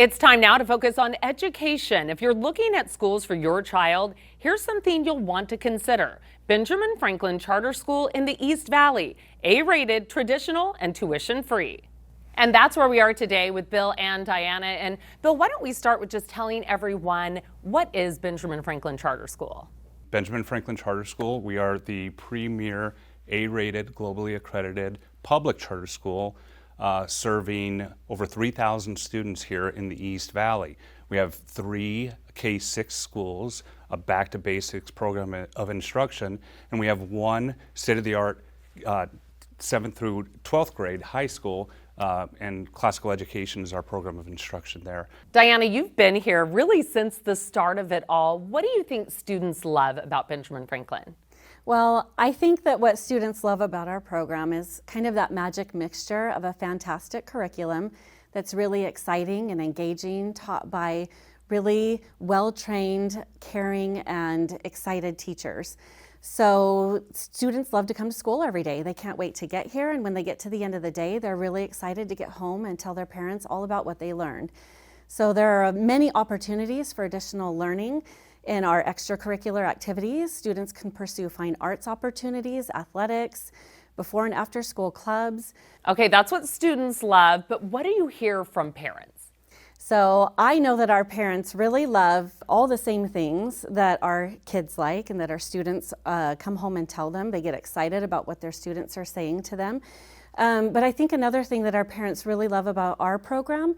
It's time now to focus on education. If you're looking at schools for your child, here's something you'll want to consider. Benjamin Franklin Charter School in the East Valley, A-rated, traditional, and tuition-free. And that's where we are today with Bill and Diana. And Bill, why don't we start with just telling everyone, what is Benjamin Franklin Charter School? Benjamin Franklin Charter School, we are the premier A-rated, globally accredited public charter school serving over 3,000 students here in the East Valley. We have 3 K-6 schools, a back to basics program of instruction, and we have 1 state-of-the-art 7th through 12th grade high school, and classical education is our program of instruction there. Diana, you've been here really since the start of it all. What do you think students love about Benjamin Franklin? Well, I think that what students love about our program is kind of that magic mixture of a fantastic curriculum that's really exciting and engaging, taught by really well-trained, caring, and excited teachers. So students love to come to school every day. They can't wait to get here, and when they get to the end of the day, they're really excited to get home and tell their parents all about what they learned. So there are many opportunities for additional learning in our extracurricular activities. Students can pursue fine arts opportunities, athletics, before and after school clubs. Okay, that's what students love, but what do you hear from parents? So I know that our parents really love all the same things that our kids like and that our students come home and tell them. They get excited about what their students are saying to them. But I think another thing that our parents really love about our program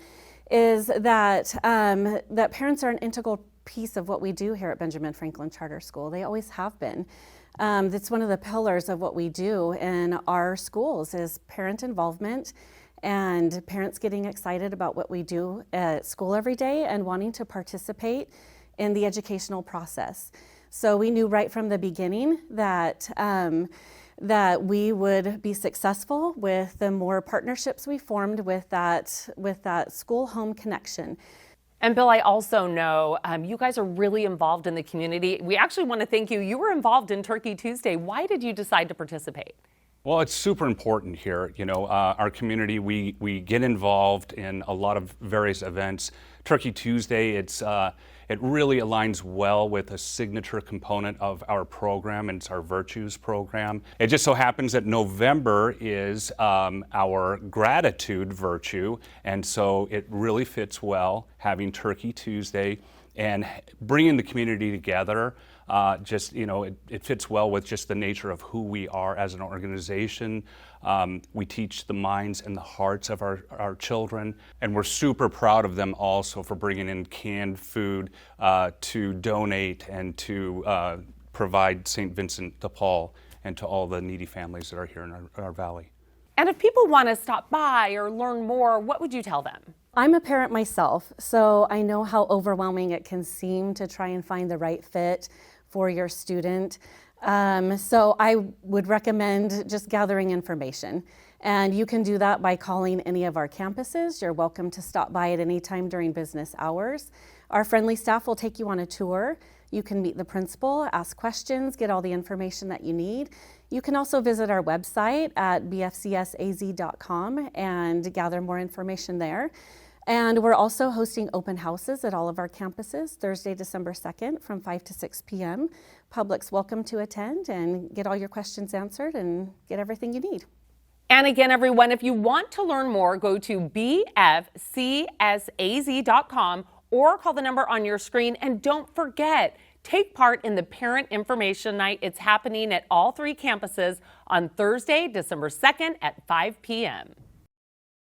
is that, that parents are an integral piece of what we do here at Benjamin Franklin Charter School. They always have been. That's one of the pillars of what we do in our schools is parent involvement and parents getting excited about what we do at school every day and wanting to participate in the educational process. So we knew right from the beginning that that we would be successful with the more partnerships we formed with that school-home connection. And Bill, I also know you guys are really involved in the community. We actually want to thank you. You were involved in Turkey Tuesday. Why did you decide to participate? Well, it's super important here. You know, our community, we get involved in a lot of various events. Turkey Tuesday, it really aligns well with a signature component of our program, and it's our Virtues program. It just so happens that November is our gratitude virtue, and so it really fits well having Turkey Tuesday and bringing the community together. It fits well with just the nature of who we are as an organization. We teach the minds and the hearts of our children, and we're super proud of them also for bringing in canned food to donate and to provide St. Vincent de Paul and to all the needy families that are here in our valley. And if people want to stop by or learn more, what would you tell them? I'm a parent myself, so I know how overwhelming it can seem to try and find the right fit for your student. So I would recommend just gathering information. And you can do that by calling any of our campuses. You're welcome to stop by at any time during business hours. Our friendly staff will take you on a tour. You can meet the principal, ask questions, get all the information that you need. You can also visit our website at bfcsaz.com and gather more information there. And we're also hosting open houses at all of our campuses Thursday, December 2nd from 5 to 6 p.m. Public's welcome to attend and get all your questions answered and get everything you need. And again, everyone, if you want to learn more, go to bfcsaz.com or call the number on your screen. And don't forget, take part in the Parent Information Night. It's happening at all 3 campuses on Thursday, December 2nd at 5 p.m.